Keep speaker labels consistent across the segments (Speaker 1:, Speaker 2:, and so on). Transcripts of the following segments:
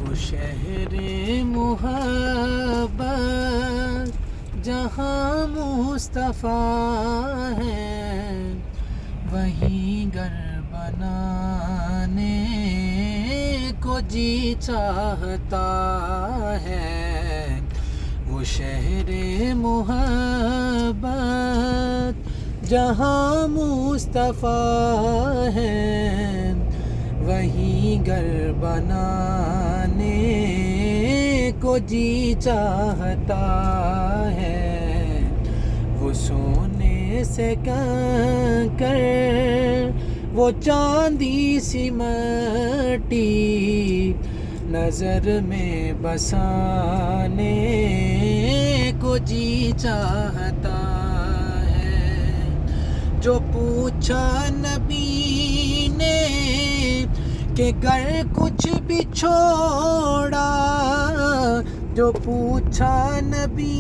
Speaker 1: وہ شہر محبت جہاں مصطفیٰ ہے، وہیں گھر بنانے کو جی چاہتا ہے۔ وہ شہر محبت جہاں مصطفیٰ ہے، وہیں گھر بنانے کو جی چاہتا ہے۔ وہ سونے سے کنکر، وہ چاندی سی مٹی، نظر میں بسانے کو جی چاہتا ہے۔ جو پوچھا نبی نے کہ گر کچھ بھی چھوڑا، جو پوچھا نبی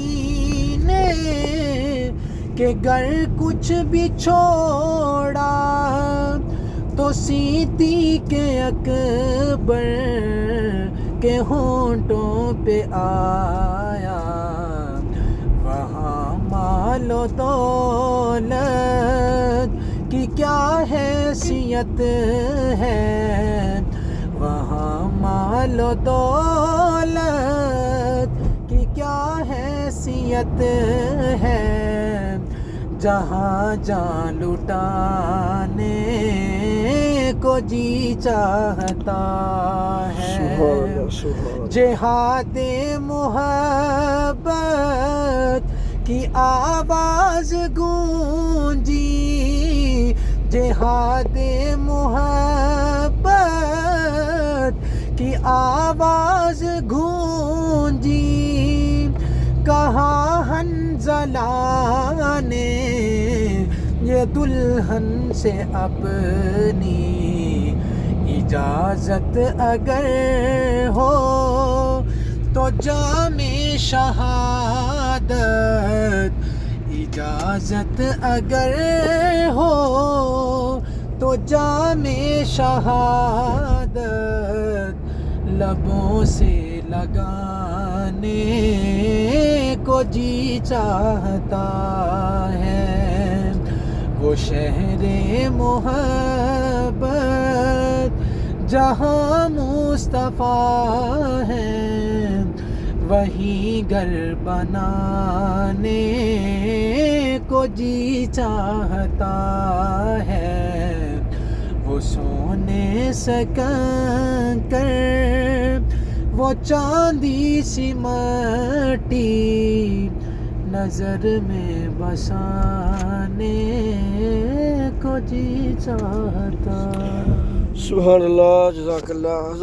Speaker 1: نے کہ گر کچھ بھی چھوڑا، تو صدیق اکبر کے ہونٹوں پہ آیا۔ وہاں مال و دولت کی کیا حیثیت ہے، وہاں مال و دولت کی کیا حیثیت ہے، جہاں جان لٹانے کو جی چاہتا ہے۔ جہاد محبت کی آواز گونجی، جہاد محبت کی آواز گونجی، کہا حنظلہ نے یہ دلہن سے اپنی اجازت اگر ہو تو جام شہادت، اجازت اگر ہو تو جام شہادت لبوں سے لگانے کو جی چاہتا ہے۔ وہ شہر محبت جہاں مصطفیٰ ہے، وہیں گھر بنانے کو جی چاہتا ہے۔ وہ سونے سے کنکر، وہ چاندی سی مٹی، نظر میں بسانے کو جی چاہتا۔
Speaker 2: سبحان اللہ، جزاک اللہ حضور۔